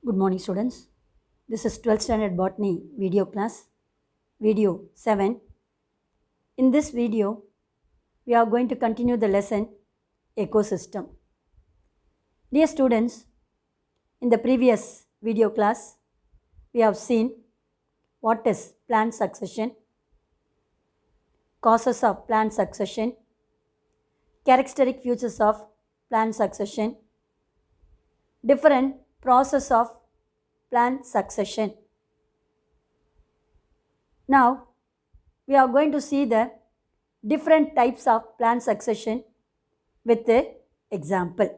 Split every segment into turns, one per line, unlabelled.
Good morning, students. This is 12th standard botany video class, video 7. In this video, we are going to continue the lesson ecosystem. Dear students, in the previous video class, we have seen what is plant succession, causes of plant succession, characteristic features of plant succession, different process of plant succession. Now, we are going to see the different types of plant succession with the example.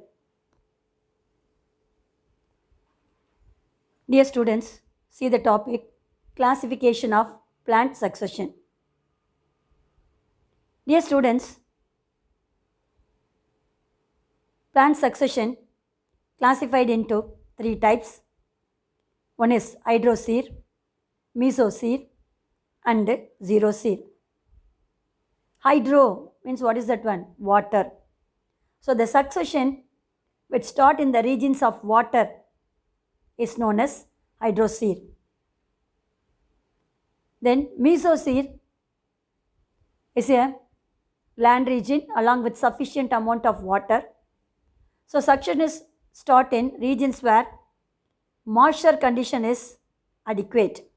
Dear students, see the topic classification of plant succession. Dear students, plant succession classified into three types. One is hydrosphere, mesosphere, and xerosphere. Hydro means what is that one? Water. So the succession which start in the regions of water is known as hydrosphere. Then mesosphere is a land region along with sufficient amount of water. So succession is start in regions where moisture condition is adequate.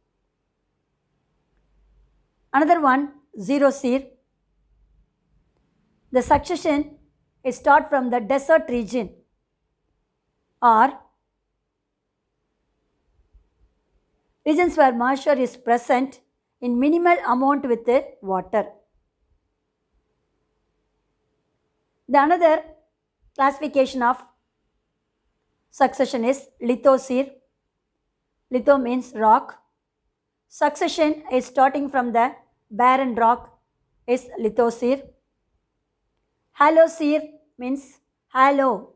Another one, xerosphere. The succession is start from the desert region or regions where moisture is present in minimal amount with the water. The another classification of succession is lithosphere. Litho means rock. Succession is starting from the barren rock is lithosphere. Halosphere means halo,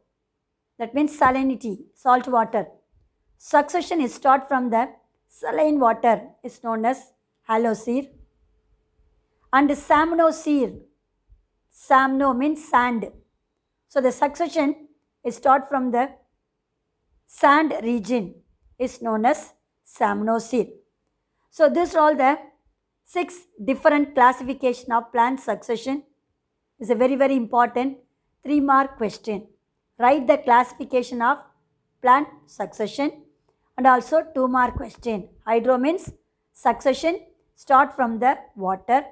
that means salinity, salt water. Succession is start from the saline water is known as halosphere. And samnosphere, samno means sand. So the succession is start from the sand region is known as samnosphere. So these are all the 6 different classification of plant succession. Is a very important 3-mark question. Write the classification of plant succession and also 2-mark question. Hydro means succession start from the water.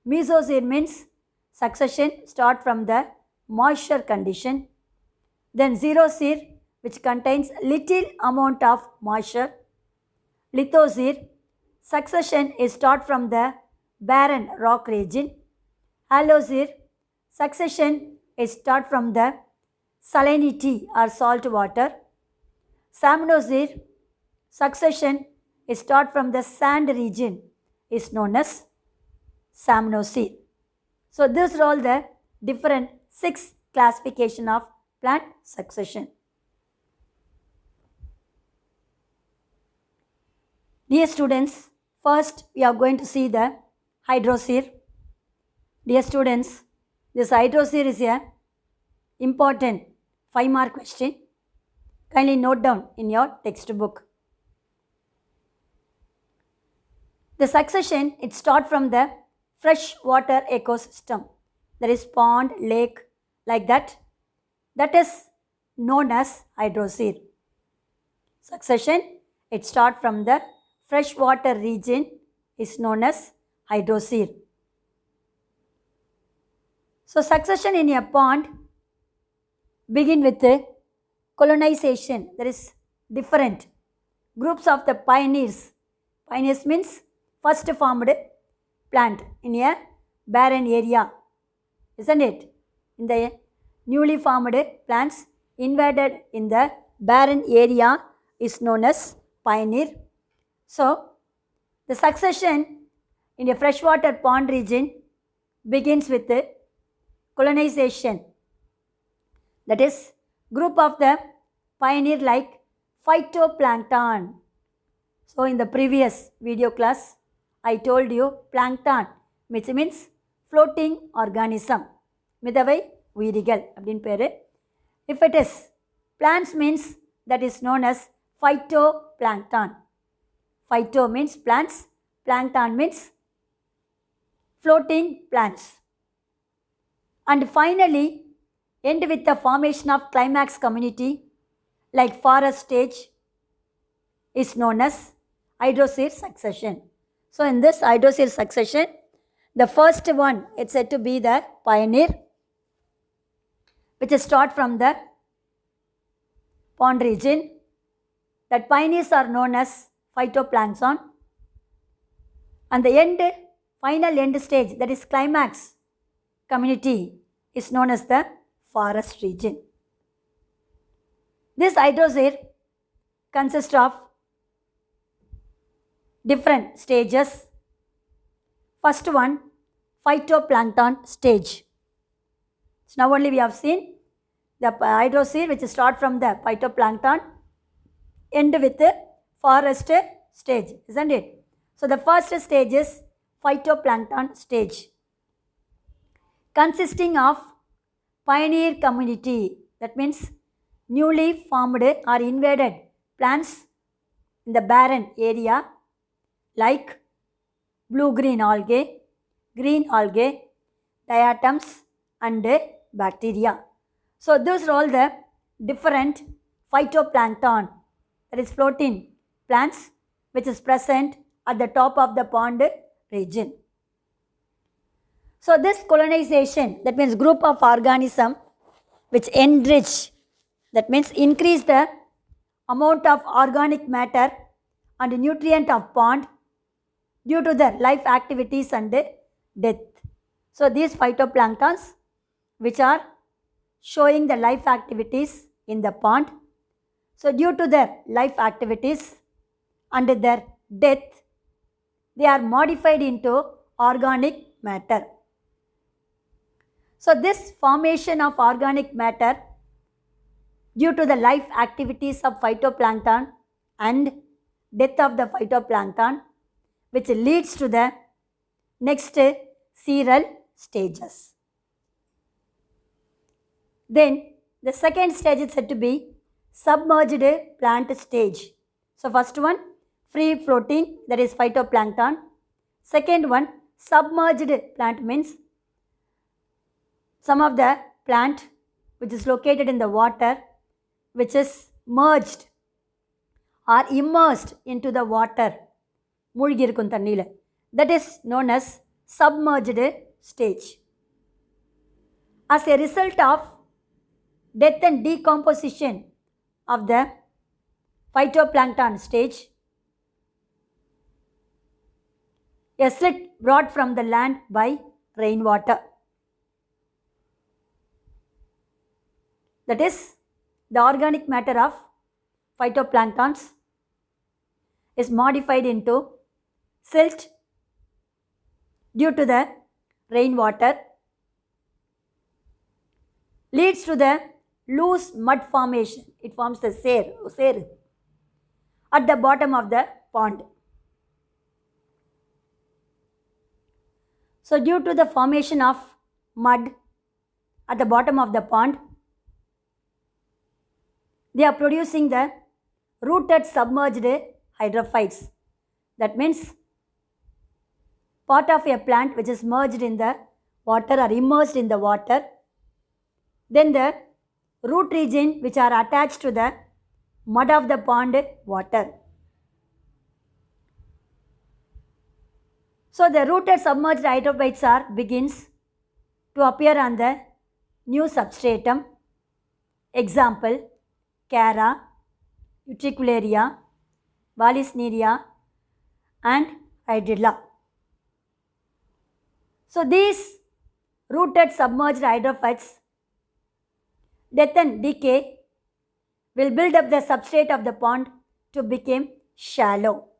Mesosphere means succession start from the moisture condition. Then xerosphere which contains little amount of moisture. Lithosphere succession is start from the barren rock region. Halosphere succession is start from the salinity or salt water. Samnosphere succession is start from the sand region is known as samnosphere. So these are all the different 6 classification of plant succession. Dear students, first we are going to see the hydrosphere. Dear students, this hydrosphere is a important 5-mark question. Kindly note down in your textbook. The succession, it starts from the freshwater ecosystem. There is pond, lake, like that. That is known as hydrosphere. Succession, it starts from the freshwater region is known as hydrosphere. So succession in a pond begin with the colonization. There is different groups of the pioneers. Pioneers means first formed plant in a barren area, isn't it? In the newly formed plants invaded in the barren area is known as pioneer. So the succession in a freshwater pond region begins with the colonization. That is group of the pioneer like phytoplankton. So in the previous video class, I told you plankton which means floating organism. மிதவை உயிரிகள் அப்படின்னு பேர். If it is plants means that is known as phytoplankton. Phyto means plants, plankton means floating plants. And finally, end with the formation of climax community like forest stage is known as hydrosphere succession. So in this hydrosphere succession, the first one it's said to be the pioneer, which is start from the pond region. That pioneers are known as phytoplankton. And the final end stage, that is climax community, is known as the forest region. This hydrosphere consists of different stages. First one, phytoplankton stage. So now only we have seen the hydrosphere which start from the phytoplankton, end with the forest stage, isn't it? So the first stage is phytoplankton stage, consisting of pioneer community, that means newly formed or invaded plants in the barren area like blue-green algae, green algae, diatoms and bacteria. So those are all the different phytoplankton, that is floating plants, which is present at the top of the pond region. So this colonization, that means group of organism which enrich, that means increase the amount of organic matter and nutrient of pond due to their life activities and death. So these phytoplanktons which are showing the life activities in the pond. So due to their life activities and their death, they are modified into organic matter. So this formation of organic matter due to the life activities of phytoplankton and death of the phytoplankton, which leads to the next cereal stages. Then the second stage is said to be submerged plant stage. So first one, free floating, that is phytoplankton. Second one, submerged plant means some of the plant which is located in the water, which is merged or immersed into the water. That is known as submerged stage. As a result of death and decomposition of the phytoplankton stage, a slit brought from the land by rainwater. That is, the organic matter of phytoplanktons is modified into silt due to the rainwater, leads to the loose mud formation. It forms the sere at the bottom of the pond. So due to the formation of mud at the bottom of the pond, they are producing the rooted submerged hydrophytes. That means part of a plant which is merged in the water or immersed in the water. Then the root region which are attached to the mud of the pond water. So the rooted submerged hydrophytes begins to appear on the new substratum. Example, Chara, Utricularia, Vallisneria and Hydrilla. So these rooted submerged hydrophytes, death and decay, will build up the substrate of the pond to become shallow.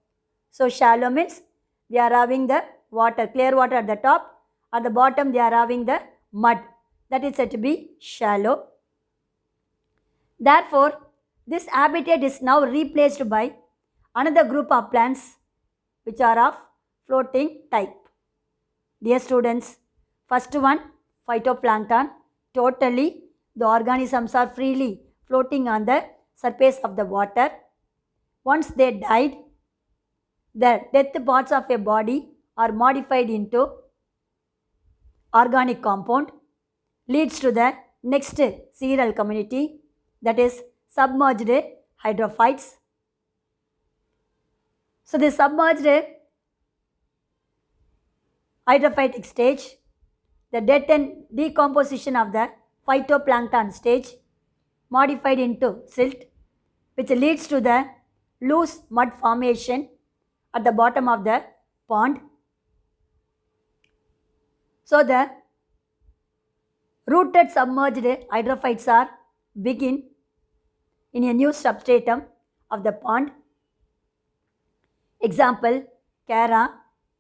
So shallow means they are having the water, clear water at the top. At the bottom they are having the mud. That is said to be shallow. Therefore, this habitat is now replaced by another group of plants which are of floating type. Dear students, first one, phytoplankton. Totally, the organisms are freely floating on the surface of the water. Once they died, the dead parts of a body are modified into organic compound, leads to the next cereal community, that is submerged hydrophytes. So the submerged hydrophytic stage, the death and decomposition of the phytoplankton stage, modified into silt, which leads to the loose mud formation at the bottom of the pond. So the rooted submerged hydrophytes are begin in a new substratum of the pond. Example, Chara,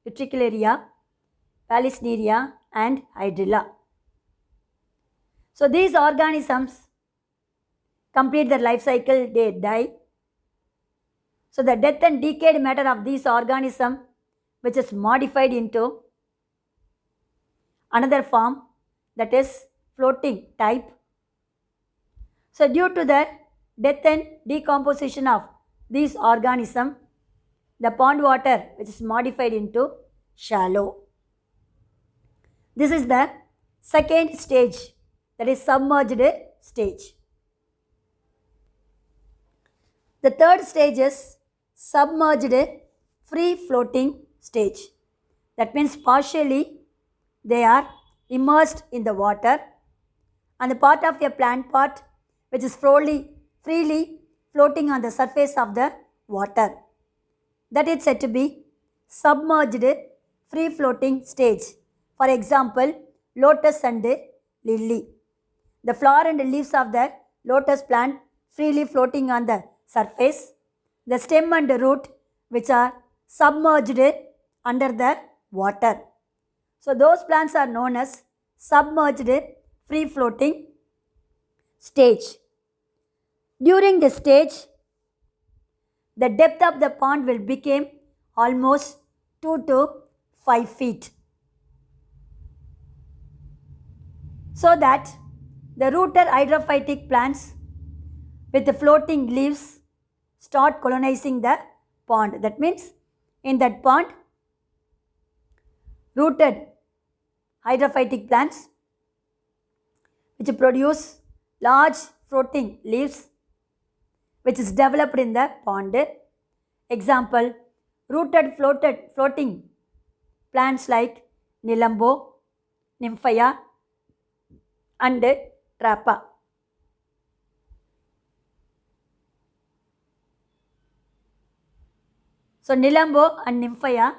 Utricularia, Palisneria and Hydrilla. So these organisms complete their life cycle, they die. So the death and decayed matter of these organisms, which is modified into another form, that is floating type. So due to the death and decomposition of these organisms, the pond water which is modified into shallow. This is the second stage, that is submerged stage. The third stage is submerged free floating stage. That means partially they are immersed in the water and the part of a plant part which is freely floating on the surface of the water. That is said to be submerged free floating stage. For example, lotus and lily. The flower and leaves of the lotus plant freely floating on the surface. The stem and root which are submerged under the water. So those plants are known as submerged free floating stage. During this stage, the depth of the pond will become almost 2 to 5 feet. So that the rooted hydrophytic plants with the floating leaves start colonizing the pond. That means in that pond, rooted hydrophytic plants which produce large floating leaves which is developed in the pond. Example, rooted floating plants like Nilambo, Nymphaya and Trapa. So Nilambo and Nymphaya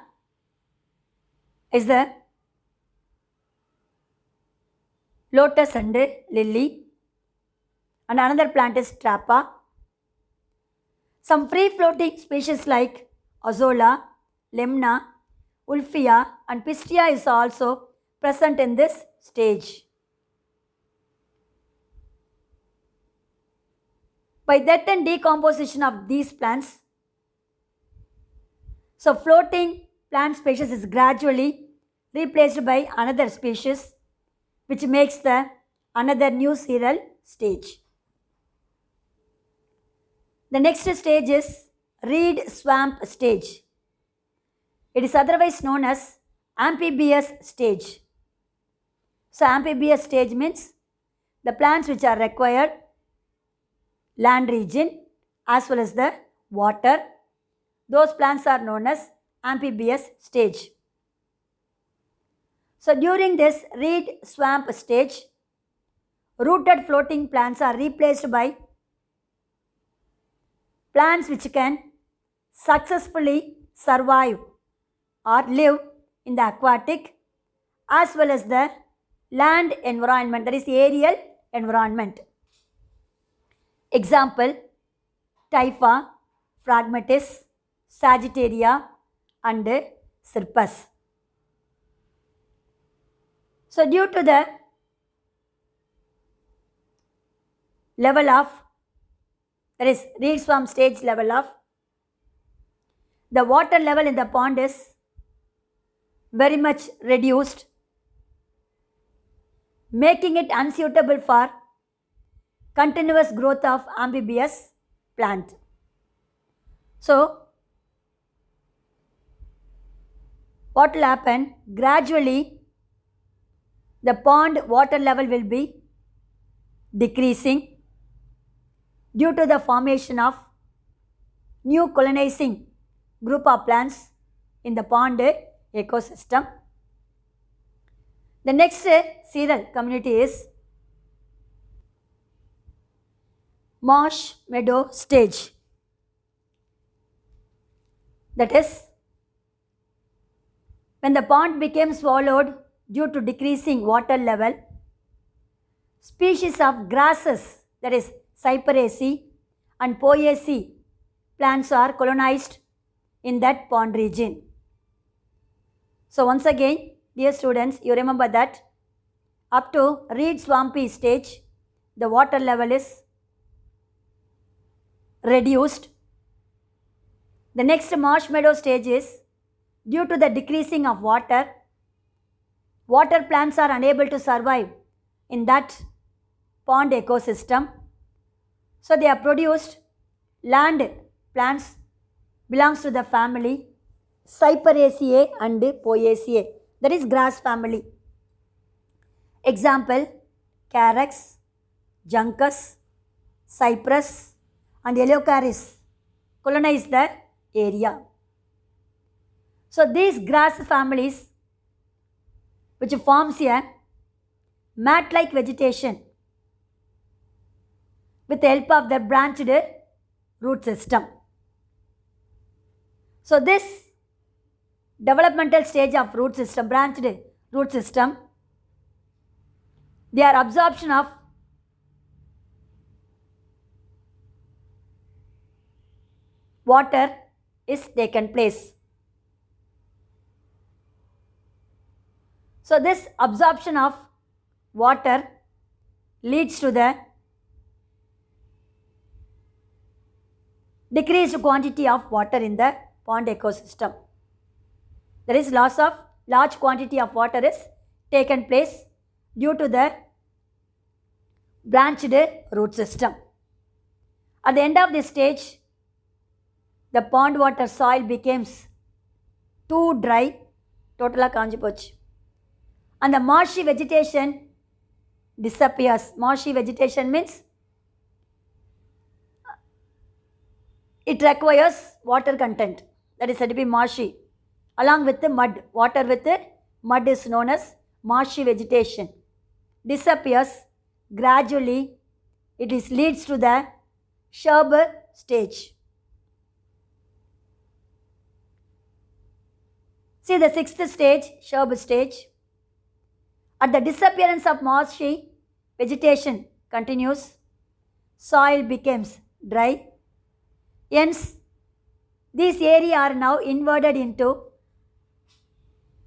is the lotus and lily, and another plant is Trapa. Some free floating species like Azolla, Lemna, Ulfia and Pistia is also present in this stage. By death and decomposition of these plants, so floating plant species is gradually replaced by another species which makes the another new cereal stage. The next stage is reed swamp stage. It is otherwise known as amphibious stage. So amphibious stage means the plants which are required land region as well as the water. Those plants are known as amphibious stage. So during this reed swamp stage, rooted floating plants are replaced by plants which can successfully survive or live in the aquatic as well as the land environment, that is aerial environment. Example, Typha, Phragmites, Sagittaria and Cirrus. So due to the level of, that is reed swamp stage level of, the water level in the pond is very much reduced, making it unsuitable for continuous growth of amphibious plant. So what will happen? Gradually the pond water level will be decreasing due to the formation of new colonizing group of plants in the pond ecosystem. The next coral community is marsh meadow stage. That is, when the pond became swallowed due to decreasing water level, species of grasses, that is Cyperaceae and Poaceae plants are colonized in that pond region. So once again, dear students, you remember that up to reed swampy stage, the water level is reduced. The next marsh meadow stage is due to the decreasing of water, water plants are unable to survive in that pond ecosystem. So they are produced land plants belongs to the family Cyperaceae and Poaceae, that is grass family. Example, Carex, Juncus, Cypress and Eleucharis colonize the area. So these grass families, which forms a mat-like vegetation with the help of the branched root system. So this developmental stage of root system, branched root system, their absorption of water is taken place. So this absorption of water leads to the decreased quantity of water in the pond ecosystem. There is loss of large quantity of water is taken place due to the branched root system. At the end of this stage, the pond water soil becomes too dry, totally kaanji pochu, and the marshy vegetation disappears. Marshy vegetation means it requires water content, that is said to be marshy, along with the mud. Water with the mud is known as marshy vegetation. Disappears gradually. It leads to the shrub stage. See the sixth stage, shrub stage. At the disappearance of marshy vegetation continues, soil becomes dry. Hence, these areas are now inverted into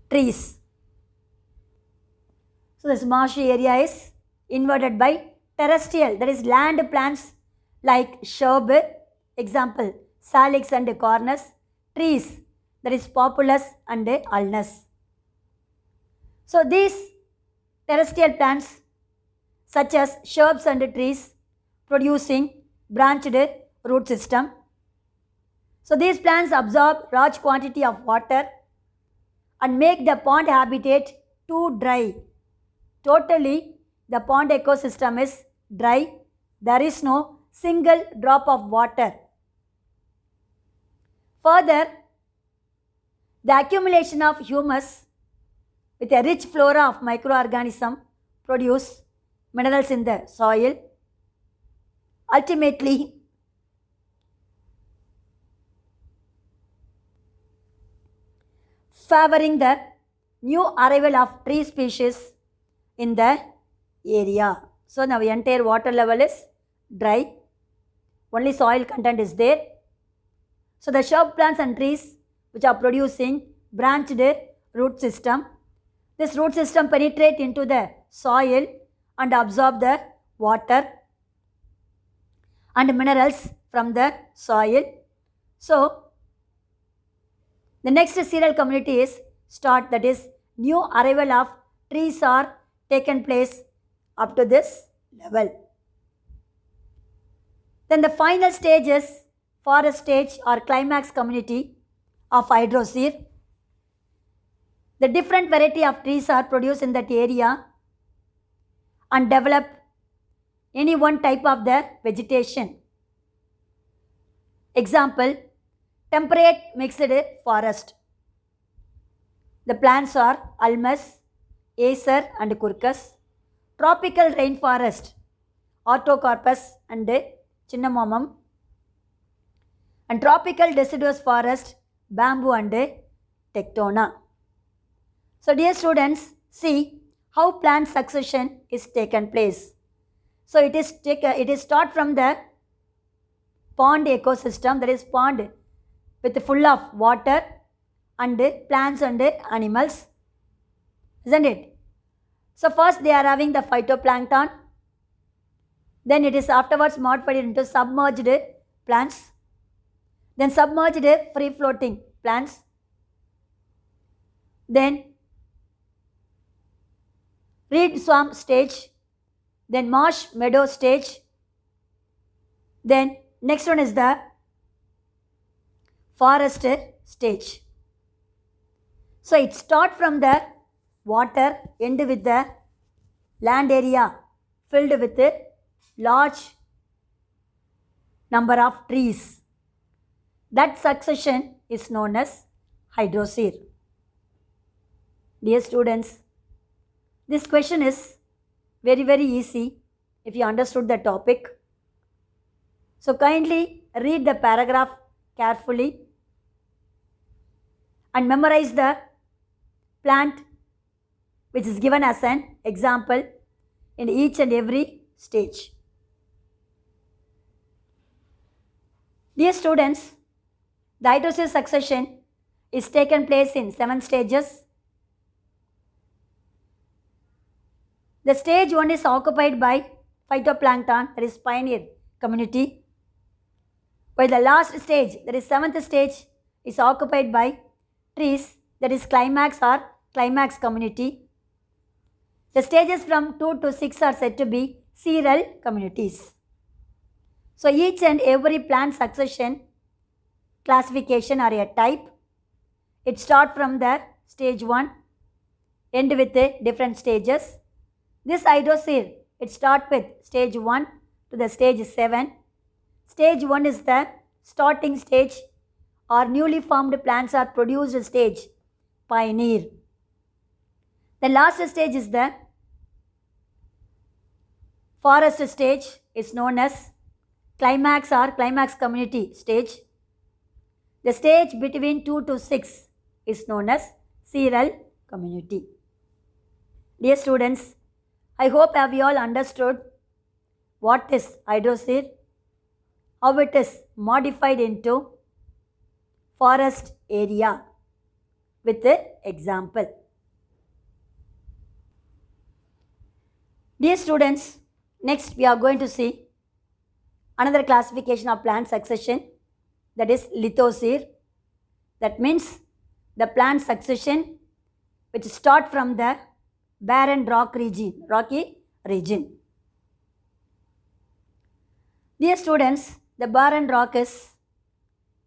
trees. So this marshy area is inverted by terrestrial, that is land plants like shrub, example salix and cornus, trees, that is populus and ulnus. So these terrestrial plants such as shrubs and trees producing branched root system. So these plants absorb large quantity of water and make the pond habitat too dry. Totally, the pond ecosystem is dry. There is no single drop of water. Further, the accumulation of humus with a rich flora of microorganisms produce minerals in the soil. Ultimately, favoring the new arrival of tree species in the area. So now the entire water level is dry. Only soil content is there. So the shrub plants and trees which are producing branched root system. This root system penetrate into the soil and absorb the water and minerals from the soil. So the next coral community is start, that is new arrival of trees are taken place up to this level. Then the final stage is forest stage or climax community of hydrosphere. The different variety of trees are produced in that area and develop any one type of their vegetation. Example, temperate mixed forest. The plants are Ulmus, Acer and Quercus. Tropical rainforest, Orthocarpus and Cinnamomum. And tropical deciduous forest, bamboo and tectona. So dear students, see how plant succession is taken place. So it is start from the pond ecosystem, that is pond with full of water and plants and animals, isn't it? So first they are having the phytoplankton, then it is afterwards modified into submerged plants, then submerged free floating plants, then reed swamp stage, then marsh meadow stage, then next one is the forest stage. So it start from the water, end with the land area filled with a large number of trees. That succession is known as hydrosphere. Dear students, this question is very easy if you understood the topic. So kindly read the paragraph carefully and memorize the plant which is given as an example in each and every stage. Dear students, the hydrosphere succession is taken place in 7 stages. The stage 1 is occupied by phytoplankton, that is pioneer community, while the last stage, that is 7th stage, is occupied by trees, that is climax or climax community. The stages from 2 to 6 are said to be serial communities. So each and every plant succession classification or a type, it starts from the stage 1, end with the different stages. This hydrosphere, it starts with stage 1 to the stage 7. Stage 1 is the starting stage or newly formed plants are produced stage, pioneer. The last stage is the forest stage, is known as climax or climax community stage. The stage between 2 to 6 is known as serial community. Dear students, I hope have you all understood what is hydrosphere, how it is modified into forest area with an example. Dear students, next we are going to see another classification of plant succession, that is lithosphere. That means the plant succession which start from the barren rocky region. Dear students, the barren rock is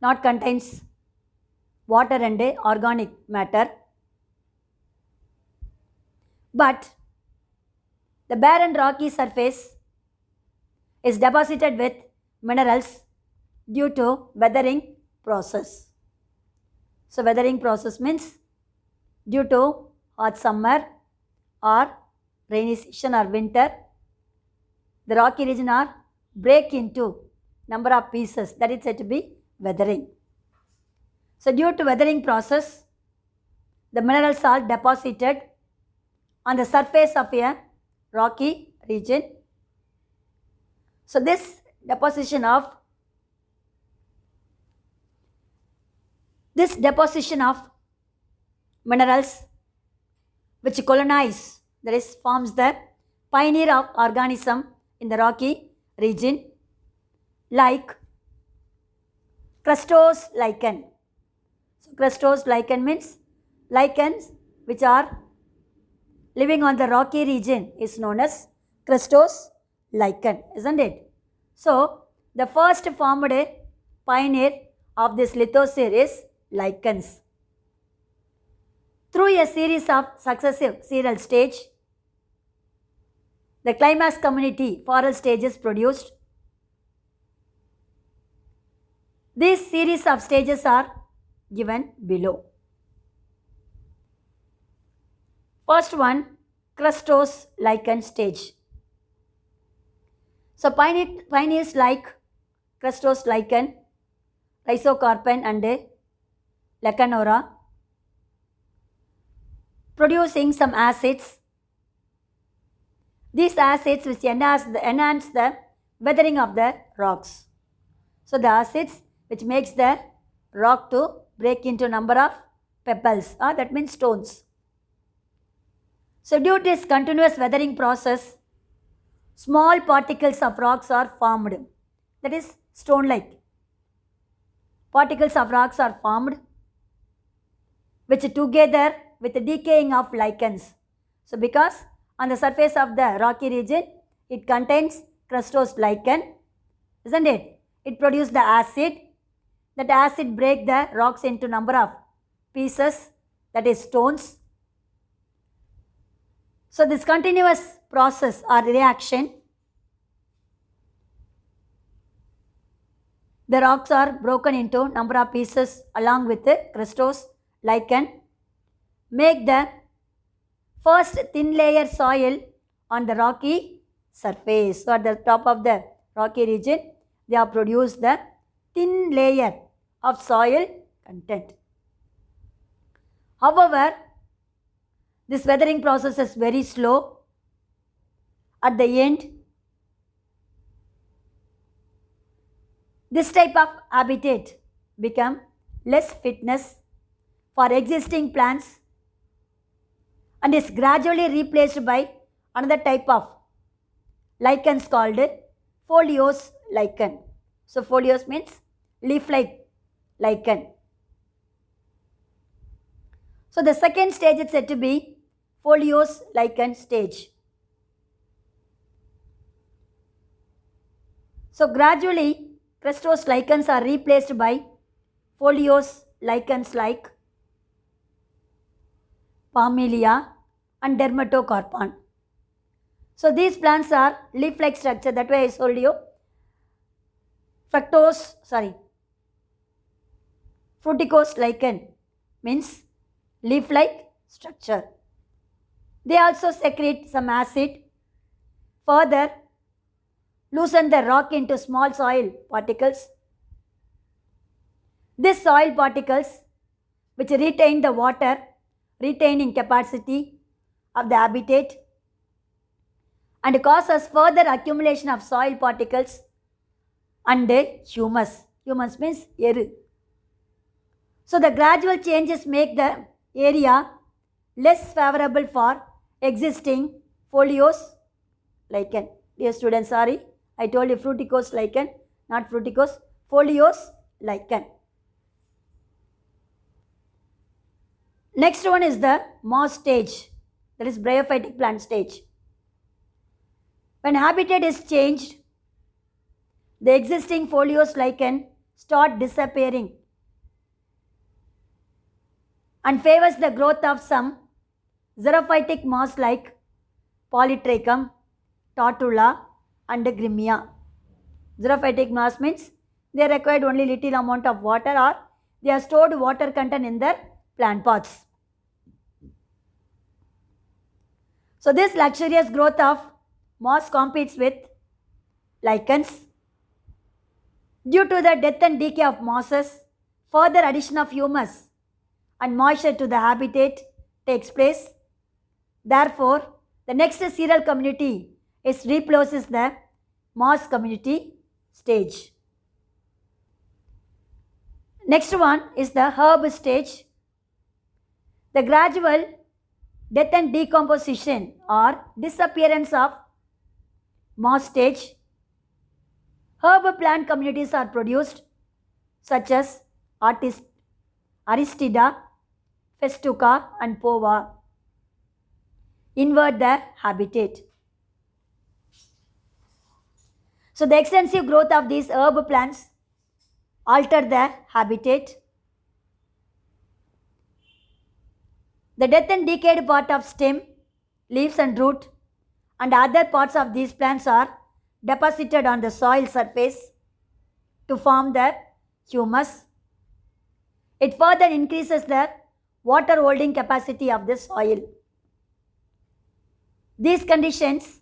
not contains water and organic matter, but the barren rocky surface is deposited with minerals due to weathering process. So weathering process means due to hot summer or rainy season or winter, the rocky region are break into number of pieces, that is said to be weathering. So due to weathering process, the minerals are deposited on the surface of a rocky region. So this deposition of minerals which colonize, that is forms the pioneer of organism in the rocky region, like crustose lichen. So crustose lichen means lichens which are living on the rocky region is known as crustose lichen, isn't it? So the first formed pioneer of this lithosphere is lichens. Through a series of successive serial stage, the climax community forest stage is produced. These series of stages are given below. First one, crustose lichen stage. So pioneers like crustose lichen, rhizocarpine and lecanora, producing some acids. These acids which enhance the weathering of the rocks. So the acids which makes the rock to break into number of pebbles, that means stones. So due to this continuous weathering process, small particles of rocks are formed, that is stone-like. Particles of rocks are formed which together with the decaying of lichens. So because on the surface of the rocky region, it contains crustose lichen, isn't it? It produces the acid. That acid break the rocks into number of pieces, that is stones. So this continuous process or reaction, the rocks are broken into number of pieces along with the crustose lichen, make the first thin layer soil on the rocky surface. So at the top of the rocky region, they have produced the thin layer of soil content. However, this weathering process is very slow. At the end, this type of habitat become less fitness for existing plants and is gradually replaced by another type of lichens called foliose lichen. So foliose means leaf-like lichen. So the second stage is said to be foliose lichen stage. So gradually crustose lichens are replaced by foliose lichens like Parmelia and Dermatocarpon. So these plants are leaf-like structure. That way I told you. Fruticose lichen means leaf-like structure. They also secrete some acid. Further, loosen the rock into small soil particles. These soil particles, which retain the water retaining capacity of the habitat and causes further accumulation of soil particles and humus. Humus means eru. So the gradual changes make the area less favorable for existing foliose lichen. Dear students, sorry, I told you fruticose lichen, not fruticose, foliose lichen. Next one is the moss stage, that is bryophytic plant stage. When habitat is changed, the existing foliose lichen start disappearing and favors the growth of some xerophytic moss like Polytrichum, Tortula and Grimmia. Xerophytic moss means they required only little amount of water or they are stored water content in their plant pots. So this luxurious growth of moss competes with lichens. Due to the death and decay of mosses, further addition of humus and moisture to the habitat takes place. Therefore, the next serial community replaces the moss community stage. Next one is the herb stage. The gradual death and decomposition or disappearance of moss stage. Herb plant communities are produced such as Aristida, Festuca and Pova. Invert the habitat. So the extensive growth of these herb plants alter the habitat. The death and decayed part of stem, leaves and root and other parts of these plants are deposited on the soil surface to form the humus. It further increases the water holding capacity of the soil. These conditions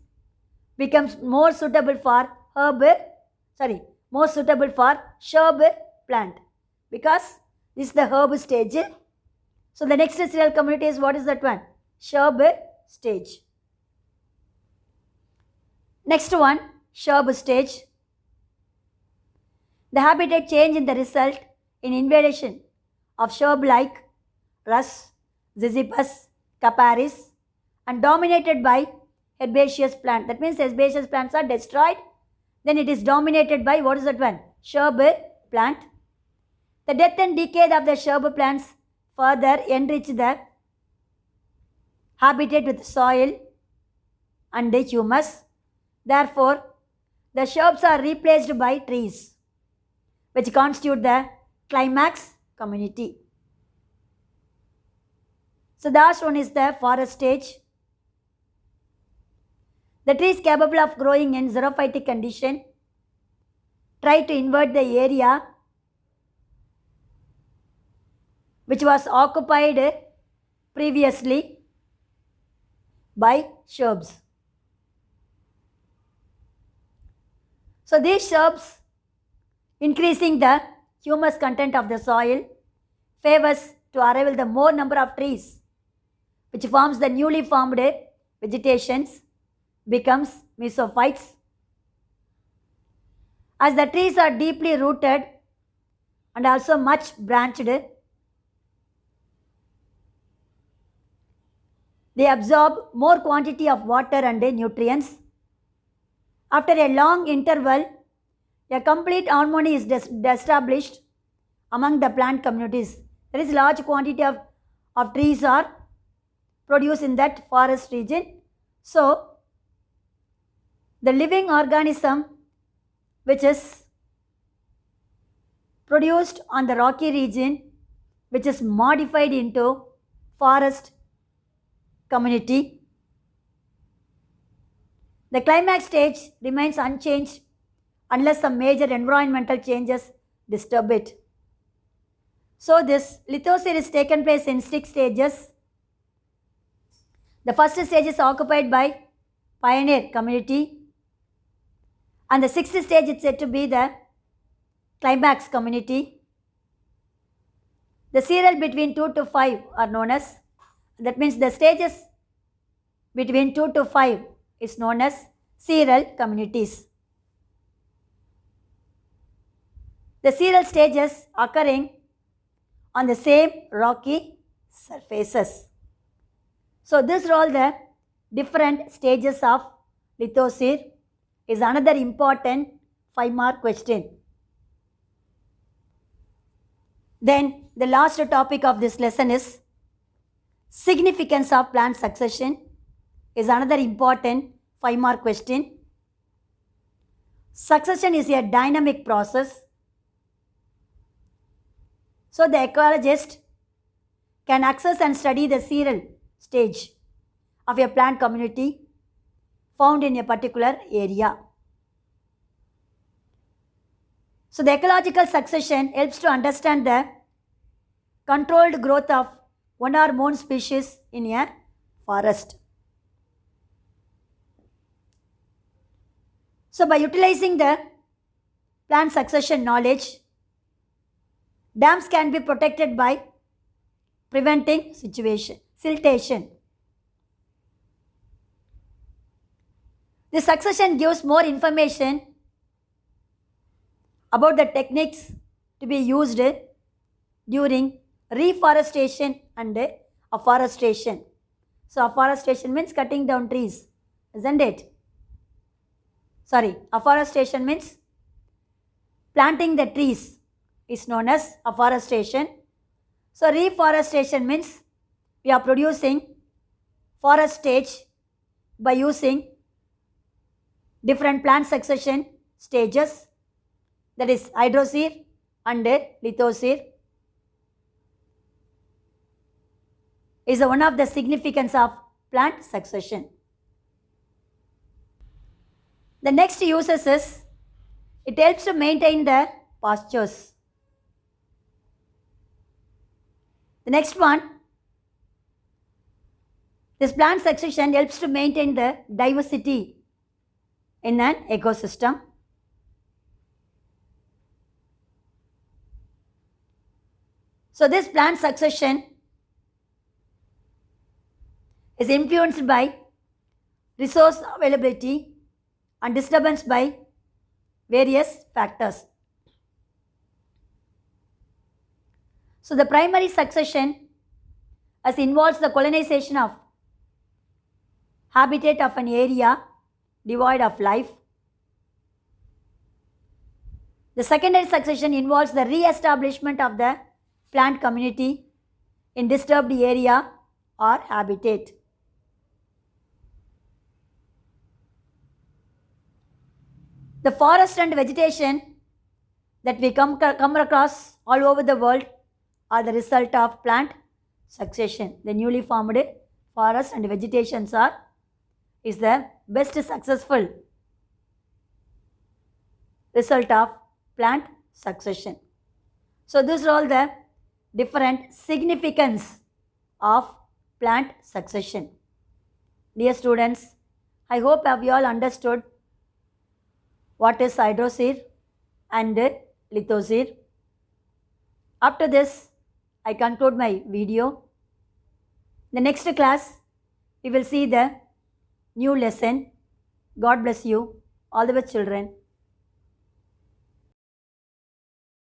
becomes more suitable for shrub plant because this is the herb stage. So the next cereal community is what is that one? Shrub stage. Next one, shrub stage. The habitat change in the result in invasion of shrub like Rus, Ziziphus, Caparis and dominated by herbaceous plant. That means herbaceous plants are destroyed. Then it is dominated by what is that one? Shrub plant. The death and decay of the shrub plants further enrich the habitat with soil and humus. Therefore, the shrubs are replaced by trees, which constitute the climax community. So the last one is the forest stage. The tree is capable of growing in xerophytic condition. Try to invert the area which was occupied previously by shrubs. So these shrubs increasing the humus content of the soil favors to arrival the more number of trees which forms the newly formed vegetations becomes mesophytes. As the trees are deeply rooted and also much branched, they absorb more quantity of water and nutrients. After a long interval, a complete harmony is established among the plant communities. There is large quantity of trees are produced in that forest region. So, the living organism which is produced on the rocky region, which is modified into forest community. The climax stage remains unchanged unless some major environmental changes disturb it. So this lithosphere is taken place in 6 stages. The first stage is occupied by pioneer community and the 6th stage is said to be the climax community. The serial between 2 to 5 are known as, that means the stages between 2 to 5 is known as serial communities. The serial stages occurring on the same rocky surfaces. So this are all the different stages of lithosphere is another important 5-mark question. Then the last topic of this lesson is significance of plant succession is another important 5-mark question. Succession is a dynamic process. So the ecologist can access and study the serial stage of a plant community found in a particular area. So the ecological succession helps to understand the controlled growth of one or more species in a forest. So by utilizing the plant succession knowledge, dams can be protected by preventing siltation. The succession gives more information about the techniques to be used during reforestation and afforestation. So afforestation means cutting down trees, isn't it? Afforestation means planting the trees is known as afforestation. So reforestation means we are producing forest stage by using different plant succession stages, that is hydrosphere, and lithosphere is one of the significance of plant succession. The next uses is it helps to maintain the pastures. The next one, this plant succession helps to maintain the diversity in an ecosystem. So this plant succession is influenced by resource availability and disturbance by various factors. So the primary succession as involves the colonization of habitat of an area devoid of life. The secondary succession involves the re-establishment of the plant community in disturbed area or habitat. The forest and vegetation that we come across all over the world are the result of plant succession. The newly formed forest and vegetations is the best successful result of plant succession. So these are all the different significance of plant succession. Dear students, I hope you all understood what is hydrosphere and lithosphere. After this, I conclude my video. The next class, we will see the new lesson. God bless you, all the best children.